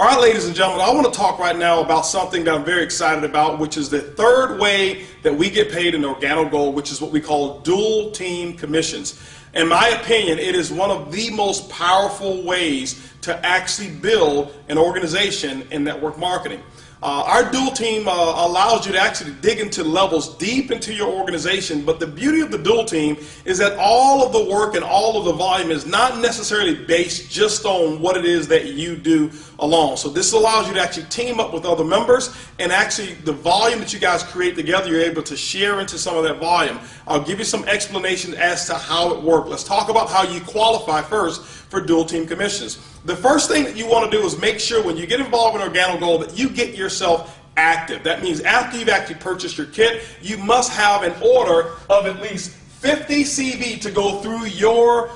All right, ladies and gentlemen, I want to talk right now about something that I'm very excited about, which is the third way that we get paid in OrganoGold, which is what we call dual team commissions. In my opinion, it is one of the most powerful ways to actually build an organization in network marketing. Our dual team allows you to actually dig into levels deep into your organization, but the beauty of the dual team is that all of the work and all of the volume is not necessarily based just on what it is that you do alone. So this allows you to actually team up with other members, and actually the volume that you guys create together, you're able to share into some of that volume. I'll give you some explanations as to how it works. Let's talk about how you qualify first for dual team commissions. The first thing that you want to do is make sure when you get involved in OrganoGold that you get yourself active. That means after you've actually purchased your kit, you must have an order of at least 50 CV to go through your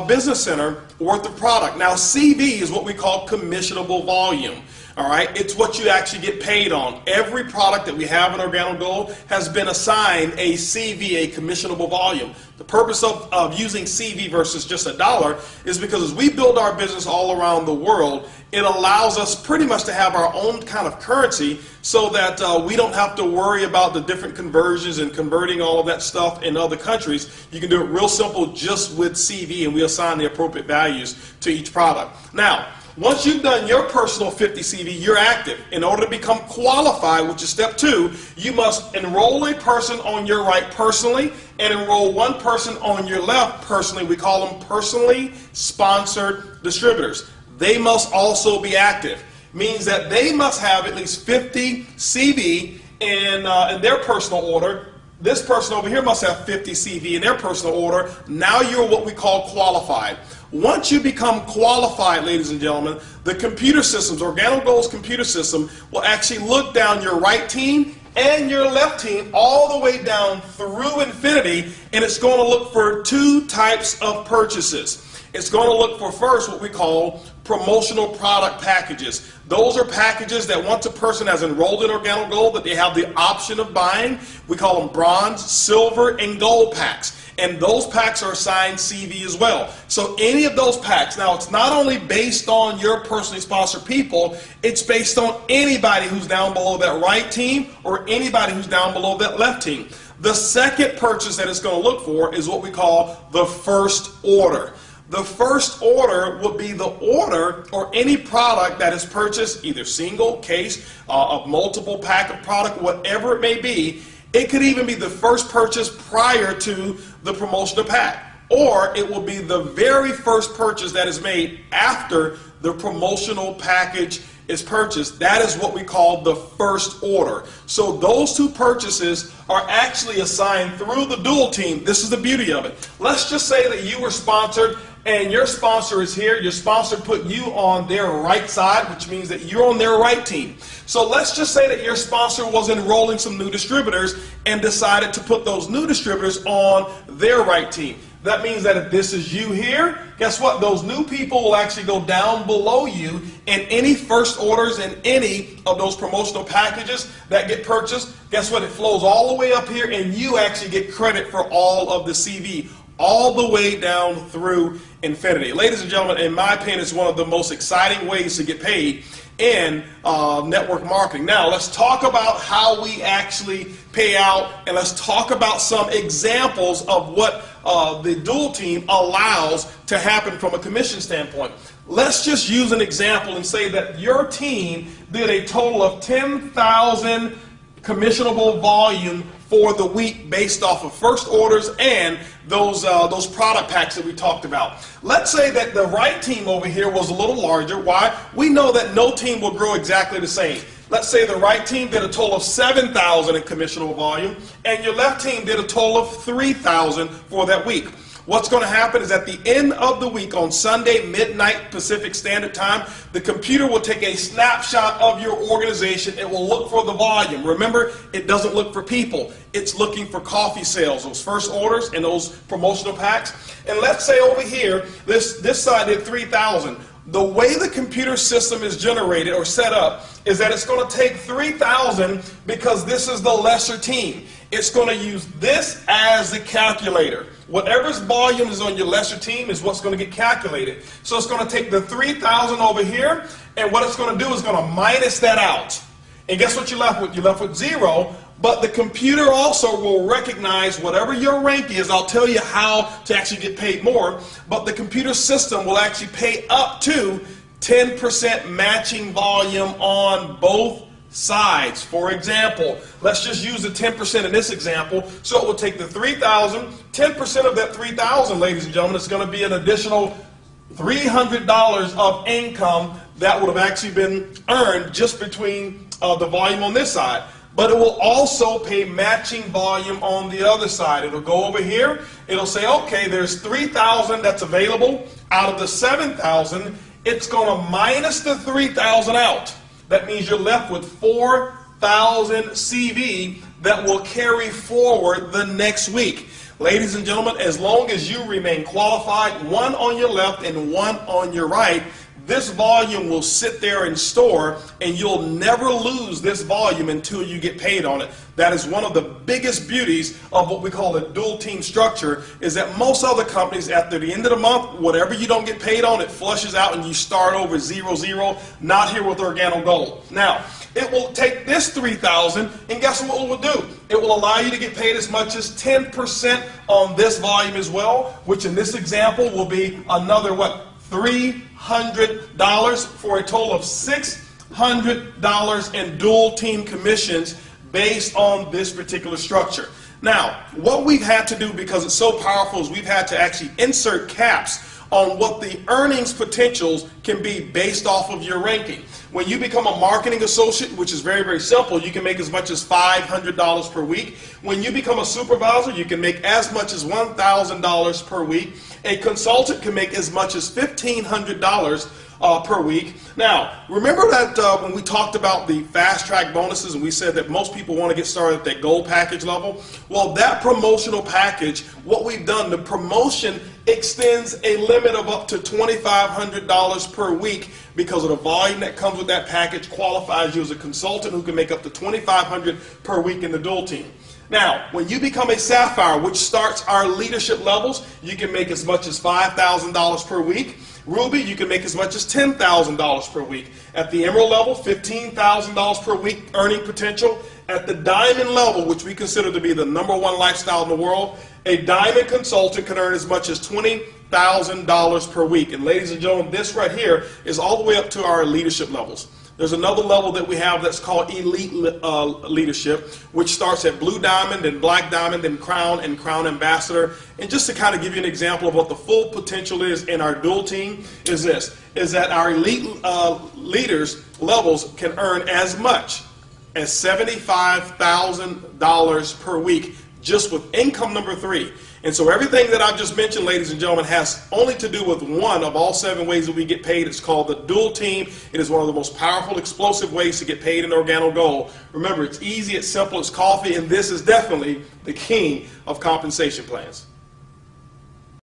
business center worth of product. Now CV is what we call commissionable volume. All right, it's what you actually get paid on. Every product that we have in OrganoGold has been assigned a CV, a commissionable volume. The purpose of using CV versus just $1 is because as we build our business all around the world, it allows us pretty much to have our own kind of currency so that we don't have to worry about the different conversions and converting all of that stuff in other countries. You can do it real simple just with CV, and we assign the appropriate values to each product. Now, once you've done your personal 50 CV, you're active. In order to become qualified, which is step 2, you must enroll a person on your right personally and enroll one person on your left personally. We call them personally sponsored distributors. They must also be active. Means that they must have at least 50 CV in their personal order. This person over here must have 50 CV in their personal order. Now you're what we call qualified. Once you become qualified, ladies and gentlemen, the computer systems, OrganoGold's computer system, will actually look down your right team and your left team all the way down through infinity, and it's going to look for 2 types of purchases. It's going to look for first what we call promotional product packages. Those are packages that once a person has enrolled in OrganoGold that they have the option of buying. We call them bronze, silver, and gold packs. And those packs are assigned CV as well. So any of those packs, now it's not only based on your personally sponsored people, it's based on anybody who's down below that right team or anybody who's down below that left team. The second purchase that it's going to look for is what we call the first order. The first order will be the order or any product that is purchased, either single, case, a multiple pack of product, whatever it may be. It could even be the first purchase prior to the promotional pack, or it will be the very first purchase that is made after the promotional package is purchased. That is what we call the first order. So those 2 purchases are actually assigned through the dual team. This is the beauty of it. Let's just say that you were sponsored and your sponsor is here. Your sponsor put you on their right side, which means that you're on their right team. So let's just say that your sponsor was enrolling some new distributors and decided to put those new distributors on their right team. That means that if this is you here, guess what? Those new people will actually go down below you, and any first orders and any of those promotional packages that get purchased, guess what? It flows all the way up here, and you actually get credit for all of the CV, all the way down through infinity. Ladies and gentlemen, in my opinion, it's one of the most exciting ways to get paid in network marketing. Now, let's talk about how we actually pay out, and let's talk about some examples of what the dual team allows to happen from a commission standpoint. Let's just use an example and say that your team did a total of 10,000 commissionable volume for the week based off of first orders and those product packs that we talked about. Let's say that the right team over here was a little larger. Why? We know that no team will grow exactly the same. Let's say the right team did a total of 7,000 in commissionable volume, and your left team did a total of 3,000 for that week. What's going to happen is at the end of the week on Sunday, midnight Pacific Standard Time, the computer will take a snapshot of your organization. It will look for the volume. Remember, it doesn't look for people. It's looking for coffee sales, those first orders and those promotional packs. And let's say over here, this side did 3,000. The way the computer system is generated or set up is that it's going to take 3,000 because this is the lesser team. It's going to use this as the calculator. Whatever's volume is on your lesser team is what's going to get calculated. So it's going to take the 3,000 over here And what it's going to do is going to minus that out. And guess what you're left with? You're left with 0. But the computer also will recognize whatever your rank is. I'll tell you how to actually get paid more. But the computer system will actually pay up to 10% matching volume on both sides. For example, let's just use the 10% in this example. So it will take the 3,000, 10% of that 3,000, ladies and gentlemen, is going to be an additional $300 of income that would have actually been earned just between the volume on this side. But it will also pay matching volume on the other side. It'll go over here. It'll say, okay, there's 3,000 that's available out of the 7,000. It's going to minus the 3,000 out. That means you're left with 4,000 CV that will carry forward the next week. Ladies and gentlemen, as long as you remain qualified, one on your left and one on your right, this volume will sit there and store, and you'll never lose this volume until you get paid on it. That is one of the biggest beauties of what we call the dual team structure, is that most other companies, after the end of the month, whatever you don't get paid on, it flushes out and you start over 0-0. Not here with OrganoGold. Now, it will take this 3,000, and guess what it will do? It will allow you to get paid as much as 10% on this volume as well, which in this example will be another, what, $300 for a total of $600 in dual team commissions based on this particular structure. Now, what we've had to do, because it's so powerful, is we've had to actually insert caps on what the earnings potentials can be based off of your ranking. When you become a marketing associate, which is very, very simple, you can make as much as $500 per week. When you become a supervisor, you can make as much as $1,000 per week. A consultant can make as much as $1,500 per week. Now, remember that when we talked about the fast track bonuses and we said that most people want to get started at that gold package level? Well, that promotional package, what we've done, the promotion extends a limit of up to $2,500 per week, because of the volume that comes with that package qualifies you as a consultant who can make up to $2,500 per week in the dual team. Now, when you become a Sapphire, which starts our leadership levels, you can make as much as $5,000 per week. Ruby, you can make as much as $10,000 per week. At the Emerald level, $15,000 per week earning potential. At the Diamond level, which we consider to be the #1 lifestyle in the world, a Diamond consultant can earn as much as $20,000 per week. And ladies and gentlemen, this right here is all the way up to our leadership levels. There's another level that we have that's called Elite Leadership, which starts at Blue Diamond and Black Diamond and Crown Ambassador. And just to kind of give you an example of what the full potential is in our dual team is this, is that our elite leaders levels can earn as much as $75,000 per week just with income number 3. And so everything that I've just mentioned, ladies and gentlemen, has only to do with one of all 7 ways that we get paid. It's called the dual team. It is one of the most powerful, explosive ways to get paid in OrganoGold. Remember, it's easy, it's simple, it's coffee, and this is definitely the king of compensation plans.